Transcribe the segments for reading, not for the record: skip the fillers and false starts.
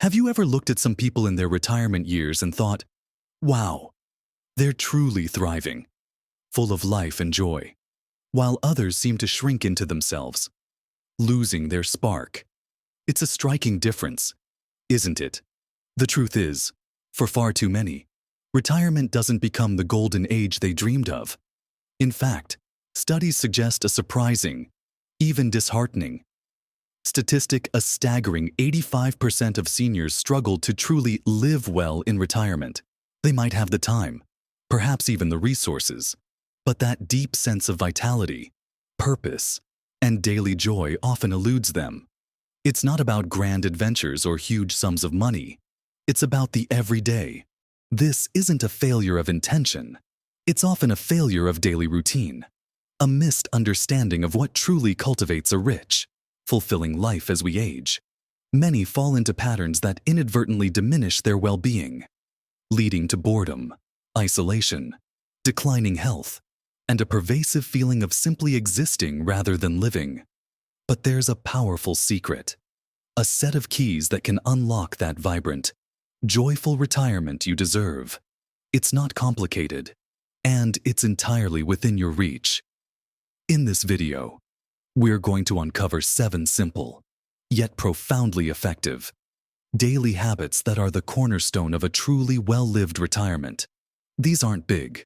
Have you ever looked at some people in their retirement years and thought, wow, they're truly thriving, full of life and joy, while others seem to shrink into themselves, losing their spark? It's a striking difference, isn't it? The truth is, for far too many, retirement doesn't become the golden age they dreamed of. In fact, studies suggest a surprising, even disheartening statistic: a staggering 85% of seniors struggle to truly live well in retirement. They might have the time, perhaps even the resources, but that deep sense of vitality, purpose, and daily joy often eludes them. It's not about grand adventures or huge sums of money. It's about the everyday. This isn't a failure of intention. It's often a failure of daily routine, a missed understanding of what truly cultivates a rich, fulfilling life as we age. Many fall into patterns that inadvertently diminish their well-being, leading to boredom, isolation, declining health, and a pervasive feeling of simply existing rather than living. But there's a powerful secret, a set of keys that can unlock that vibrant, joyful retirement you deserve. It's not complicated, and it's entirely within your reach. In this video, we're going to uncover 7 simple, yet profoundly effective, daily habits that are the cornerstone of a truly well-lived retirement. These aren't big,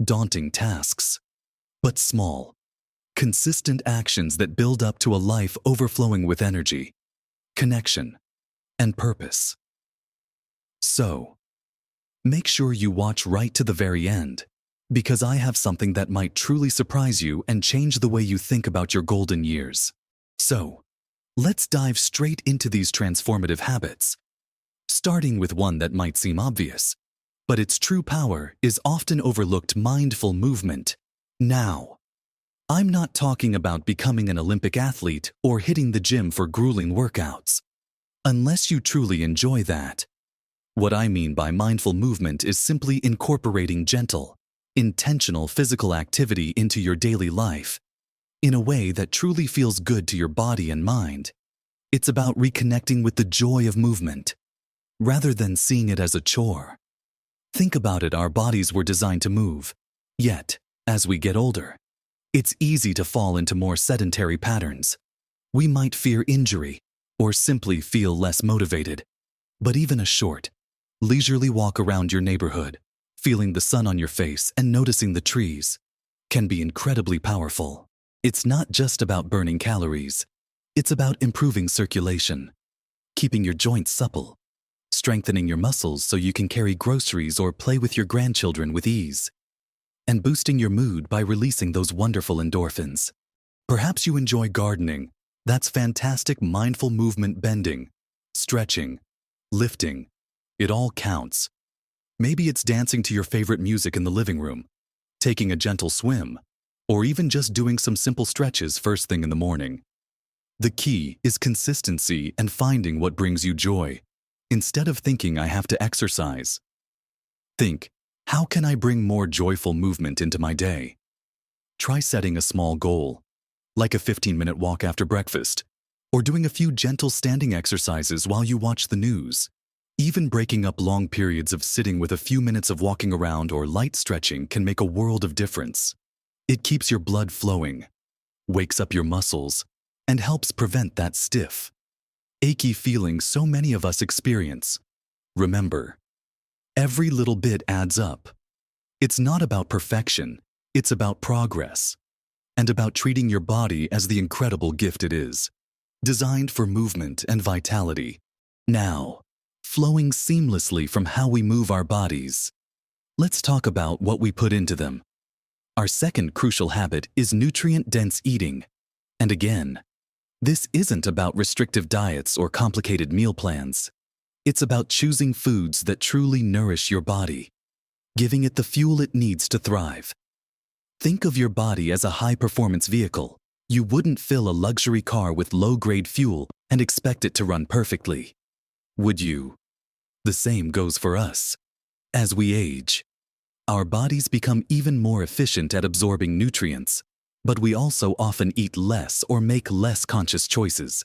daunting tasks, but small, consistent actions that build up to a life overflowing with energy, connection, and purpose. So, make sure you watch right to the very end, because I have something that might truly surprise you and change the way you think about your golden years. So, let's dive straight into these transformative habits, starting with one that might seem obvious, but its true power is often overlooked: mindful movement. Now, I'm not talking about becoming an Olympic athlete or hitting the gym for grueling workouts, unless you truly enjoy that. What I mean by mindful movement is simply incorporating gentle, intentional physical activity into your daily life in a way that truly feels good to your body and mind. It's about reconnecting with the joy of movement, rather than seeing it as a chore. Think about it: our bodies were designed to move, yet, as we get older, it's easy to fall into more sedentary patterns. We might fear injury, or simply feel less motivated. But even a short, leisurely walk around your neighborhood, feeling the sun on your face and noticing the trees, can be incredibly powerful. It's not just about burning calories. It's about improving circulation, keeping your joints supple, strengthening your muscles so you can carry groceries or play with your grandchildren with ease, and boosting your mood by releasing those wonderful endorphins. Perhaps you enjoy gardening. That's fantastic. Mindful movement: bending, stretching, lifting. It all counts. Maybe it's dancing to your favorite music in the living room, taking a gentle swim, or even just doing some simple stretches first thing in the morning. The key is consistency and finding what brings you joy. Instead of thinking, I have to exercise, think, how can I bring more joyful movement into my day? Try setting a small goal, like a 15-minute walk after breakfast, or doing a few gentle standing exercises while you watch the news. Even breaking up long periods of sitting with a few minutes of walking around or light stretching can make a world of difference. It keeps your blood flowing, wakes up your muscles, and helps prevent that stiff, achy feeling so many of us experience. Remember, every little bit adds up. It's not about perfection, it's about progress, and about treating your body as the incredible gift it is, designed for movement and vitality. Now, flowing seamlessly from how we move our bodies, let's talk about what we put into them. Our second crucial habit is nutrient-dense eating. And again, this isn't about restrictive diets or complicated meal plans. It's about choosing foods that truly nourish your body, giving it the fuel it needs to thrive. Think of your body as a high-performance vehicle. You wouldn't fill a luxury car with low-grade fuel and expect it to run perfectly, would you? The same goes for us. As we age, our bodies become even more efficient at absorbing nutrients, but we also often eat less or make less conscious choices.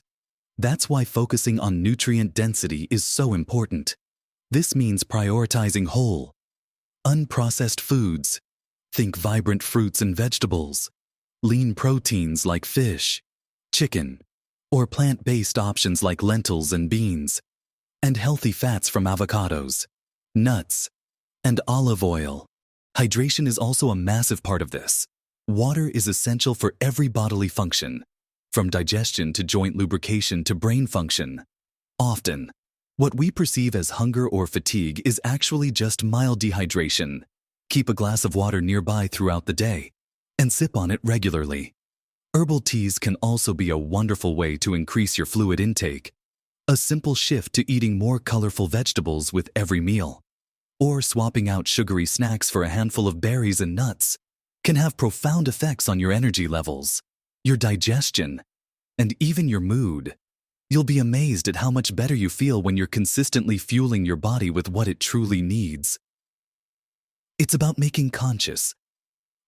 That's why focusing on nutrient density is so important. This means prioritizing whole, unprocessed foods. Think vibrant fruits and vegetables, lean proteins like fish, chicken, or plant-based options like lentils and beans, and healthy fats from avocados, nuts, and olive oil. Hydration is also a massive part of this. Water is essential for every bodily function, from digestion to joint lubrication to brain function. Often, what we perceive as hunger or fatigue is actually just mild dehydration. Keep a glass of water nearby throughout the day and sip on it regularly. Herbal teas can also be a wonderful way to increase your fluid intake. A simple shift to eating more colorful vegetables with every meal, or swapping out sugary snacks for a handful of berries and nuts, can have profound effects on your energy levels, your digestion, and even your mood. You'll be amazed at how much better you feel when you're consistently fueling your body with what it truly needs. It's about making conscious,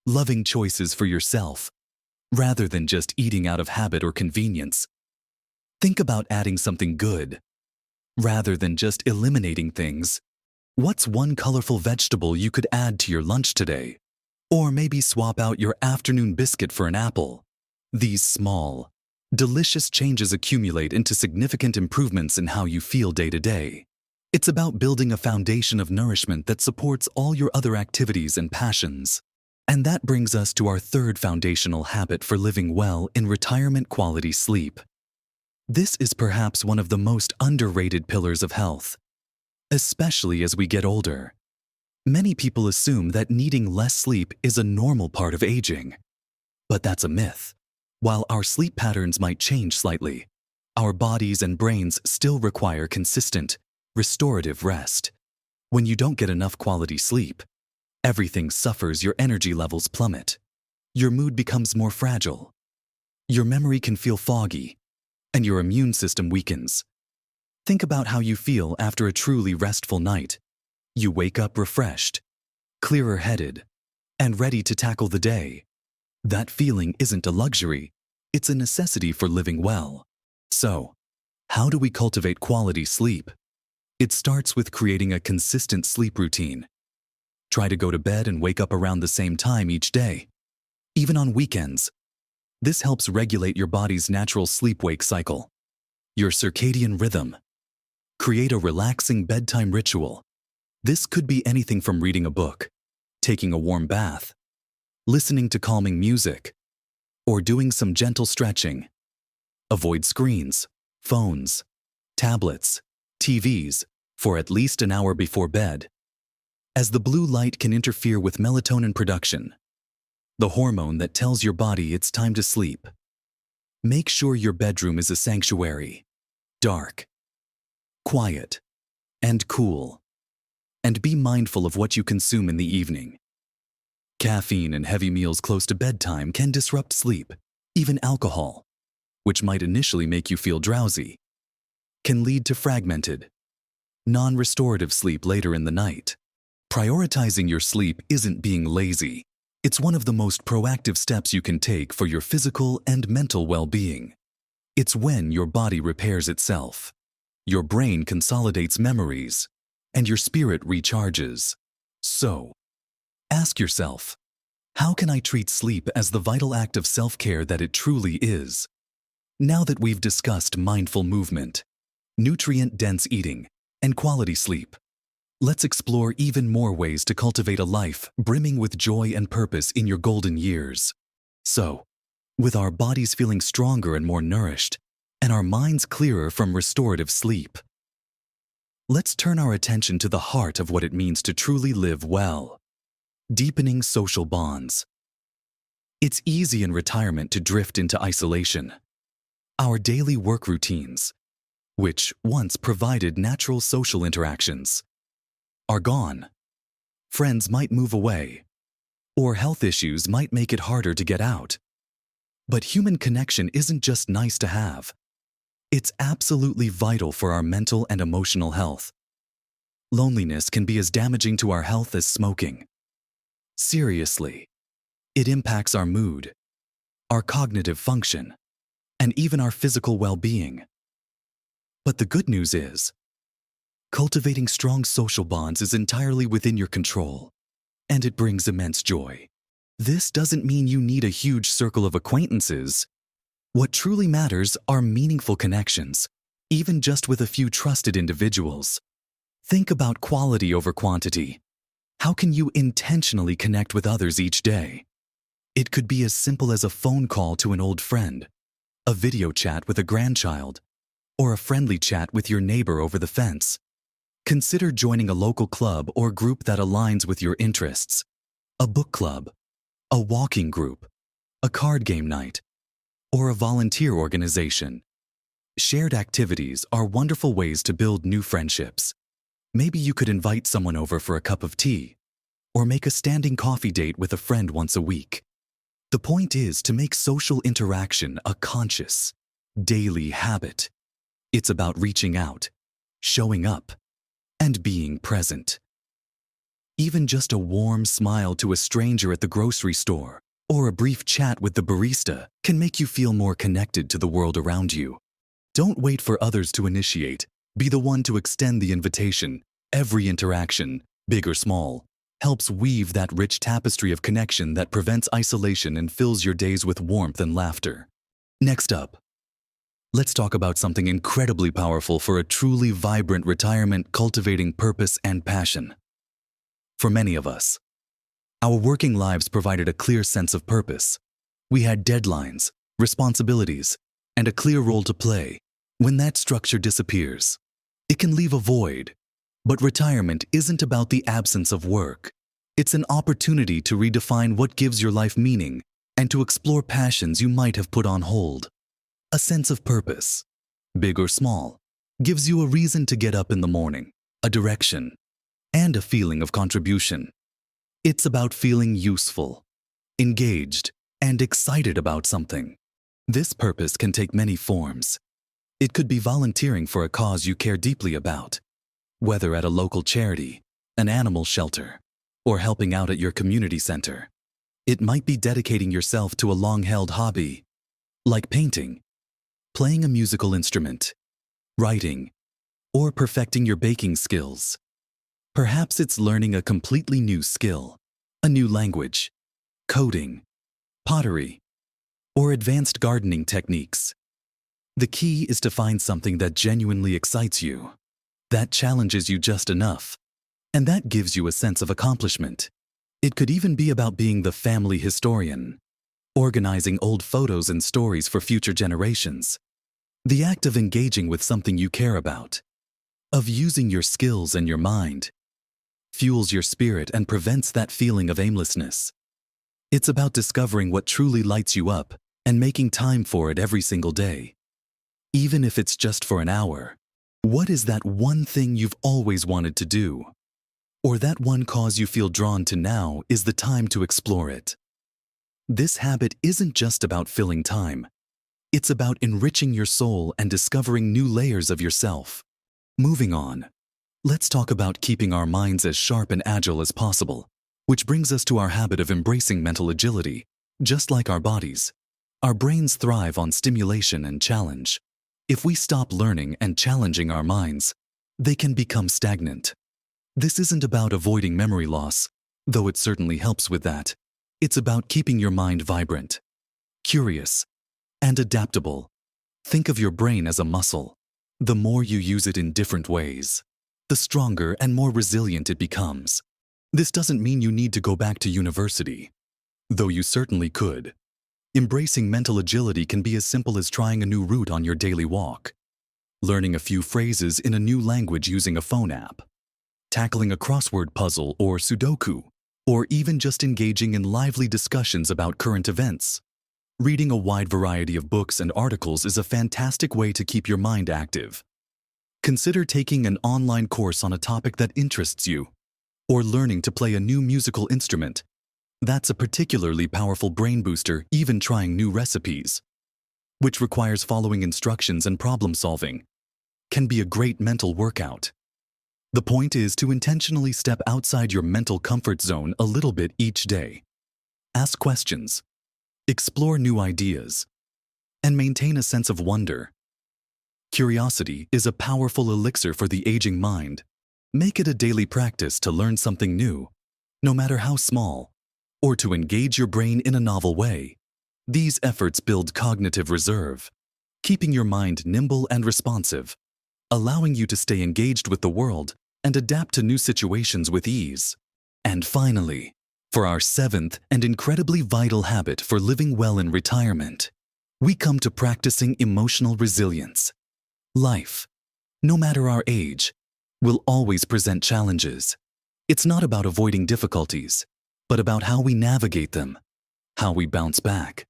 loving choices for yourself, rather than just eating out of habit or convenience. Think about adding something good, rather than just eliminating things. What's one colorful vegetable you could add to your lunch today? Or maybe swap out your afternoon biscuit for an apple. These small, delicious changes accumulate into significant improvements in how you feel day to day. It's about building a foundation of nourishment that supports all your other activities and passions. And that brings us to our third foundational habit for living well in retirement: quality sleep. This is perhaps one of the most underrated pillars of health, especially as we get older. Many people assume that needing less sleep is a normal part of aging. But that's a myth. While our sleep patterns might change slightly, our bodies and brains still require consistent, restorative rest. When you don't get enough quality sleep, everything suffers. Your energy levels plummet. Your mood becomes more fragile. Your memory can feel foggy, and your immune system weakens. Think about how you feel after a truly restful night. You wake up refreshed, clearer-headed, and ready to tackle the day. That feeling isn't a luxury, it's a necessity for living well. So, how do we cultivate quality sleep? It starts with creating a consistent sleep routine. Try to go to bed and wake up around the same time each day, even on weekends. This helps regulate your body's natural sleep-wake cycle, your circadian rhythm. Create a relaxing bedtime ritual. This could be anything from reading a book, taking a warm bath, listening to calming music, or doing some gentle stretching. Avoid screens, phones, tablets, TVs for at least an hour before bed, as the blue light can interfere with melatonin production, the hormone that tells your body it's time to sleep. Make sure your bedroom is a sanctuary, dark, quiet, and cool. And be mindful of what you consume in the evening. Caffeine and heavy meals close to bedtime can disrupt sleep. Even alcohol, which might initially make you feel drowsy, can lead to fragmented, non-restorative sleep later in the night. Prioritizing your sleep isn't being lazy. It's one of the most proactive steps you can take for your physical and mental well-being. It's when your body repairs itself, your brain consolidates memories, and your spirit recharges. So, ask yourself, how can I treat sleep as the vital act of self-care that it truly is? Now that we've discussed mindful movement, nutrient-dense eating, and quality sleep, let's explore even more ways to cultivate a life brimming with joy and purpose in your golden years. So, with our bodies feeling stronger and more nourished, and our minds clearer from restorative sleep, let's turn our attention to the heart of what it means to truly live well: deepening social bonds. It's easy in retirement to drift into isolation. Our daily work routines, which once provided natural social interactions, are gone. Friends might move away, or health issues might make it harder to get out. But human connection isn't just nice to have. It's absolutely vital for our mental and emotional health. Loneliness can be as damaging to our health as smoking. Seriously, it impacts our mood, our cognitive function, and even our physical well-being. But the good news is, cultivating strong social bonds is entirely within your control, and it brings immense joy. This doesn't mean you need a huge circle of acquaintances. What truly matters are meaningful connections, even just with a few trusted individuals. Think about quality over quantity. How can you intentionally connect with others each day? It could be as simple as a phone call to an old friend, a video chat with a grandchild, or a friendly chat with your neighbor over the fence. Consider joining a local club or group that aligns with your interests. A book club, a walking group, a card game night, or a volunteer organization. Shared activities are wonderful ways to build new friendships. Maybe you could invite someone over for a cup of tea, or make a standing coffee date with a friend once a week. The point is to make social interaction a conscious, daily habit. It's about reaching out, showing up, and being present. Even just a warm smile to a stranger at the grocery store or a brief chat with the barista can make you feel more connected to the world around you. Don't wait for others to initiate. Be the one to extend the invitation. Every interaction, big or small, helps weave that rich tapestry of connection that prevents isolation and fills your days with warmth and laughter. Next up, let's talk about something incredibly powerful for a truly vibrant retirement, cultivating purpose and passion. For many of us, our working lives provided a clear sense of purpose. We had deadlines, responsibilities, and a clear role to play. When that structure disappears, it can leave a void. But retirement isn't about the absence of work. It's an opportunity to redefine what gives your life meaning and to explore passions you might have put on hold. A sense of purpose, big or small, gives you a reason to get up in the morning, a direction, and a feeling of contribution. It's about feeling useful, engaged, and excited about something. This purpose can take many forms. It could be volunteering for a cause you care deeply about, whether at a local charity, an animal shelter, or helping out at your community center. It might be dedicating yourself to a long-held hobby, like painting, playing a musical instrument, writing, or perfecting your baking skills. Perhaps it's learning a completely new skill, a new language, coding, pottery, or advanced gardening techniques. The key is to find something that genuinely excites you, that challenges you just enough, and that gives you a sense of accomplishment. It could even be about being the family historian, organizing old photos and stories for future generations. The act of engaging with something you care about, of using your skills and your mind, fuels your spirit and prevents that feeling of aimlessness. It's about discovering what truly lights you up and making time for it every single day. Even if it's just for an hour, what is that one thing you've always wanted to do? Or that one cause you feel drawn to now is the time to explore it. This habit isn't just about filling time. It's about enriching your soul and discovering new layers of yourself. Moving on, let's talk about keeping our minds as sharp and agile as possible, which brings us to our habit of embracing mental agility. Just like our bodies, our brains thrive on stimulation and challenge. If we stop learning and challenging our minds, they can become stagnant. This isn't about avoiding memory loss, though it certainly helps with that. It's about keeping your mind vibrant, curious, and adaptable. Think of your brain as a muscle. The more you use it in different ways, the stronger and more resilient it becomes. This doesn't mean you need to go back to university, though you certainly could. Embracing mental agility can be as simple as trying a new route on your daily walk, learning a few phrases in a new language using a phone app, tackling a crossword puzzle or Sudoku, or even just engaging in lively discussions about current events. Reading a wide variety of books and articles is a fantastic way to keep your mind active. Consider taking an online course on a topic that interests you, or learning to play a new musical instrument. That's a particularly powerful brain booster. Even trying new recipes, which requires following instructions and problem solving, can be a great mental workout. The point is to intentionally step outside your mental comfort zone a little bit each day. Ask questions, explore new ideas, and maintain a sense of wonder. Curiosity is a powerful elixir for the aging mind. Make it a daily practice to learn something new, no matter how small, or to engage your brain in a novel way. These efforts build cognitive reserve, keeping your mind nimble and responsive, allowing you to stay engaged with the world and adapt to new situations with ease. And finally, for our seventh and incredibly vital habit for living well in retirement, we come to practicing emotional resilience. Life, no matter our age, will always present challenges. It's not about avoiding difficulties, but about how we navigate them, how we bounce back.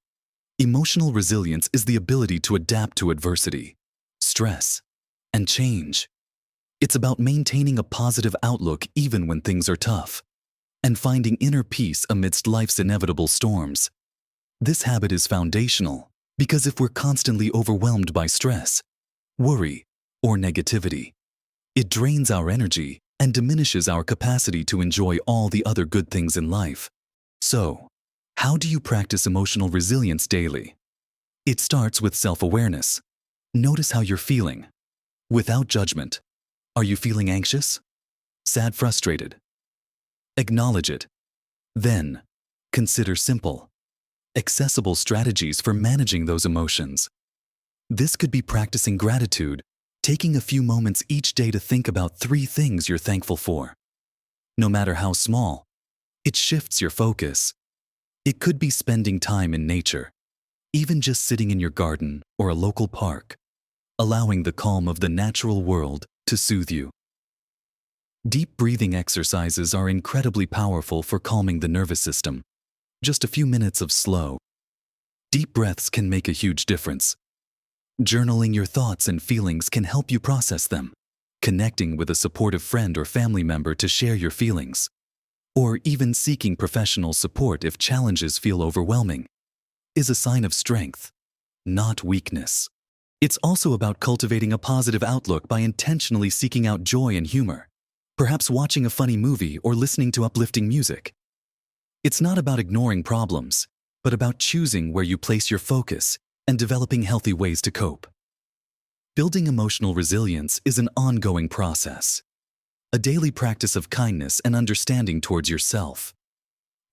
Emotional resilience is the ability to adapt to adversity, stress, and change. It's about maintaining a positive outlook even when things are tough, and finding inner peace amidst life's inevitable storms. This habit is foundational because if we're constantly overwhelmed by stress, worry, or negativity, it drains our energy and diminishes our capacity to enjoy all the other good things in life. So, how do you practice emotional resilience daily? It starts with self-awareness. Notice how you're feeling, without judgment. Are you feeling anxious? Sad, frustrated? Acknowledge it. Then, consider simple, accessible strategies for managing those emotions. This could be practicing gratitude, taking a few moments each day to think about 3 things you're thankful for. No matter how small, it shifts your focus. It could be spending time in nature, even just sitting in your garden or a local park, allowing the calm of the natural world to soothe you. Deep breathing exercises are incredibly powerful for calming the nervous system. Just a few minutes of slow, deep breaths can make a huge difference. Journaling your thoughts and feelings can help you process them. Connecting with a supportive friend or family member to share your feelings, or even seeking professional support if challenges feel overwhelming, is a sign of strength, not weakness. It's also about cultivating a positive outlook by intentionally seeking out joy and humor, perhaps watching a funny movie or listening to uplifting music. It's not about ignoring problems, but about choosing where you place your focus and developing healthy ways to cope. Building emotional resilience is an ongoing process, a daily practice of kindness and understanding towards yourself,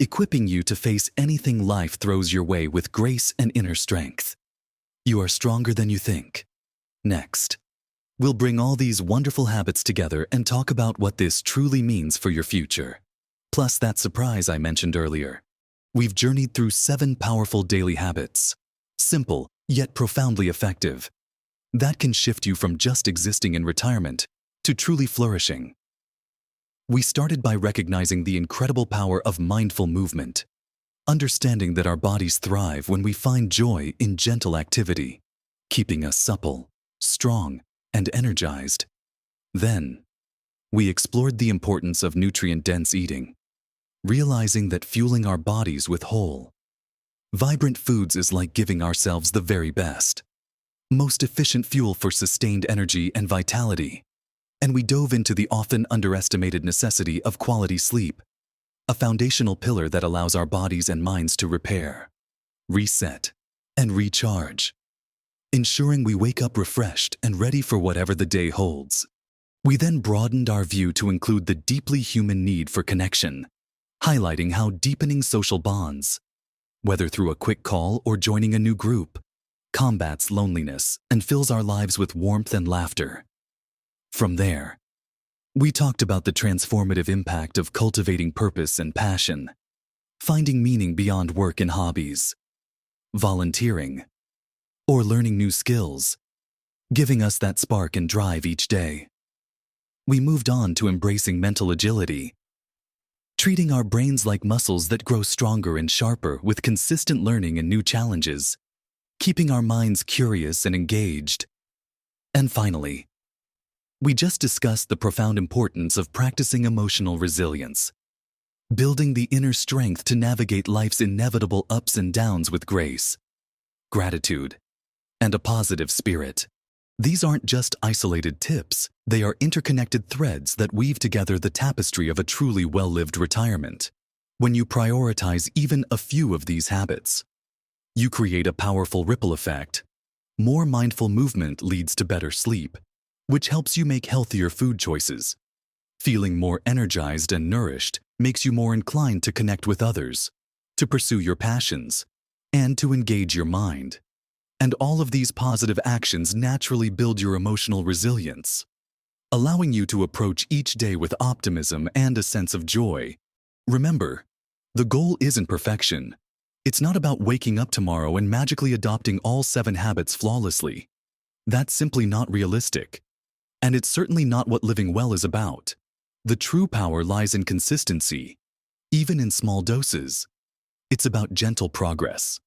equipping you to face anything life throws your way with grace and inner strength. You are stronger than you think. Next, we'll bring all these wonderful habits together and talk about what this truly means for your future. Plus that surprise I mentioned earlier. We've journeyed through 7 powerful daily habits, simple yet profoundly effective, that can shift you from just existing in retirement to truly flourishing. We started by recognizing the incredible power of mindful movement, understanding that our bodies thrive when we find joy in gentle activity, keeping us supple, strong, and energized. Then, we explored the importance of nutrient-dense eating, realizing that fueling our bodies with whole, vibrant foods is like giving ourselves the very best, most efficient fuel for sustained energy and vitality. And we dove into the often underestimated necessity of quality sleep, a foundational pillar that allows our bodies and minds to repair, reset, and recharge, ensuring we wake up refreshed and ready for whatever the day holds. We then broadened our view to include the deeply human need for connection, highlighting how deepening social bonds, whether through a quick call or joining a new group, combats loneliness and fills our lives with warmth and laughter. From there, we talked about the transformative impact of cultivating purpose and passion, finding meaning beyond work and hobbies, volunteering, or learning new skills, giving us that spark and drive each day. We moved on to embracing mental agility, treating our brains like muscles that grow stronger and sharper with consistent learning and new challenges, keeping our minds curious and engaged. And finally, we just discussed the profound importance of practicing emotional resilience, building the inner strength to navigate life's inevitable ups and downs with grace, gratitude, and a positive spirit. These aren't just isolated tips, they are interconnected threads that weave together the tapestry of a truly well-lived retirement. When you prioritize even a few of these habits, you create a powerful ripple effect, More mindful movement leads to better sleep, which helps you make healthier food choices. Feeling more energized and nourished makes you more inclined to connect with others, to pursue your passions, and to engage your mind. And all of these positive actions naturally build your emotional resilience, allowing you to approach each day with optimism and a sense of joy. Remember, the goal isn't perfection. It's not about waking up tomorrow and magically adopting all 7 habits flawlessly. That's simply not realistic. And it's certainly not what living well is about. The true power lies in consistency, even in small doses. It's about gentle progress,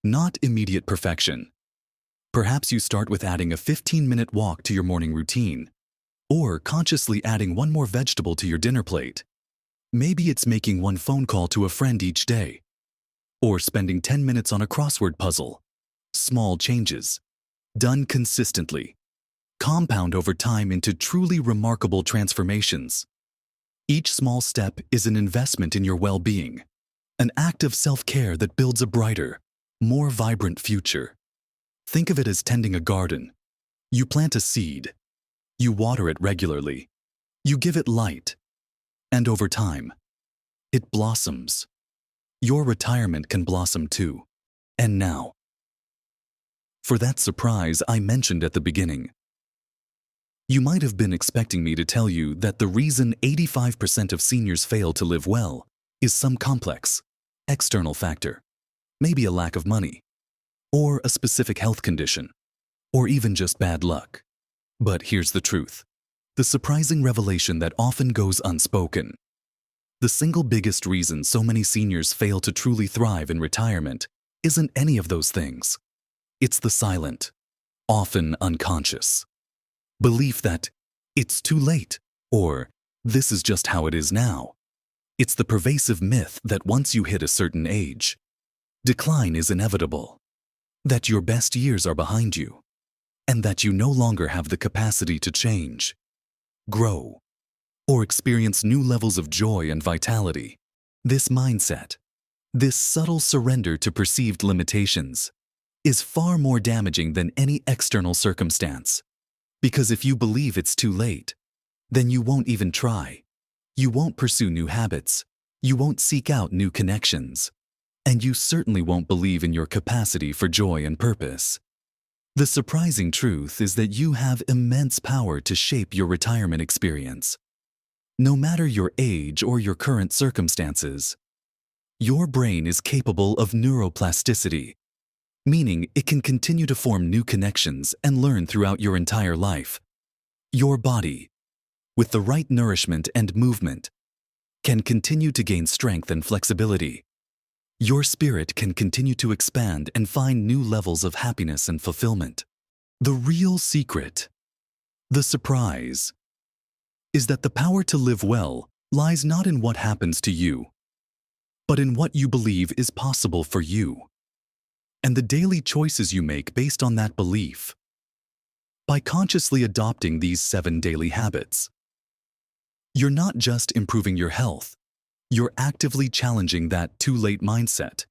not immediate perfection. Perhaps you start with adding a 15-minute walk to your morning routine, or consciously adding 1 more vegetable to your dinner plate. Maybe it's making 1 phone call to a friend each day, or spending 10 minutes on a crossword puzzle. Small changes, done consistently, compound over time into truly remarkable transformations. Each small step is an investment in your well-being, an act of self-care that builds a brighter, more vibrant future. Think of it as tending a garden. You plant a seed, you water it regularly, you give it light, and over time, it blossoms. Your retirement can blossom too. And now, for that surprise I mentioned at the beginning. You might have been expecting me to tell you that the reason 85% of seniors fail to live well is some complex, external factor, maybe a lack of money, or a specific health condition, or even just bad luck. But here's the truth, the surprising revelation that often goes unspoken. The single biggest reason so many seniors fail to truly thrive in retirement isn't any of those things. It's the silent, often unconscious, belief that it's too late, or this is just how it is now. It's the pervasive myth that once you hit a certain age, decline is inevitable, that your best years are behind you, and that you no longer have the capacity to change, grow, or experience new levels of joy and vitality. This mindset, this subtle surrender to perceived limitations, is far more damaging than any external circumstance. Because if you believe it's too late, then you won't even try. You won't pursue new habits. You won't seek out new connections. And you certainly won't believe in your capacity for joy and purpose. The surprising truth is that you have immense power to shape your retirement experience. No matter your age or your current circumstances, your brain is capable of neuroplasticity, meaning it can continue to form new connections and learn throughout your entire life. Your body, with the right nourishment and movement, can continue to gain strength and flexibility. Your spirit can continue to expand and find new levels of happiness and fulfillment. The real secret, the surprise, is that the power to live well lies not in what happens to you, but in what you believe is possible for you, and the daily choices you make based on that belief. By consciously adopting these 7 daily habits, you're not just improving your health, you're actively challenging that too late mindset.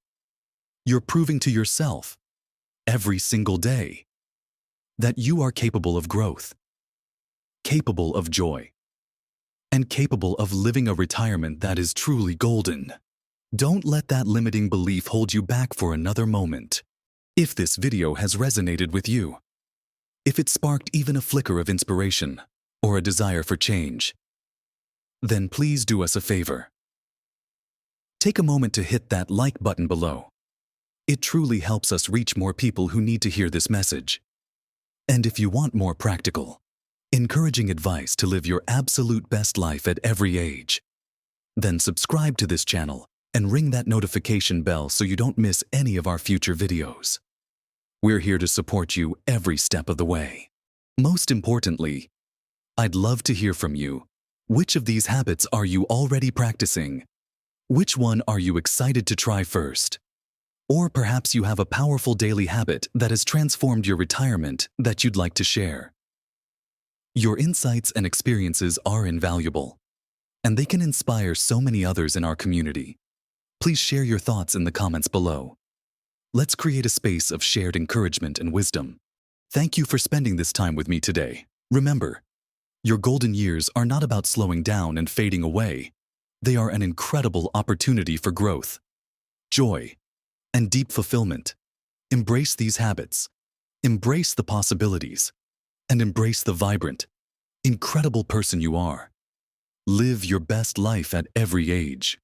You're proving to yourself, every single day, that you are capable of growth, capable of joy, and capable of living a retirement that is truly golden. Don't let that limiting belief hold you back for another moment. If this video has resonated with you, if it sparked even a flicker of inspiration or a desire for change, then please do us a favor. Take a moment to hit that like button below. It truly helps us reach more people who need to hear this message. And if you want more practical, encouraging advice to live your absolute best life at every age, then subscribe to this channel and ring that notification bell so you don't miss any of our future videos. We're here to support you every step of the way. Most importantly, I'd love to hear from you. Which of these habits are you already practicing? Which one are you excited to try first? Or perhaps you have a powerful daily habit that has transformed your retirement that you'd like to share. Your insights and experiences are invaluable, and they can inspire so many others in our community. Please share your thoughts in the comments below. Let's create a space of shared encouragement and wisdom. Thank you for spending this time with me today. Remember, your golden years are not about slowing down and fading away. They are an incredible opportunity for growth, joy, and deep fulfillment. Embrace these habits. Embrace the possibilities. And embrace the vibrant, incredible person you are. Live your best life at every age.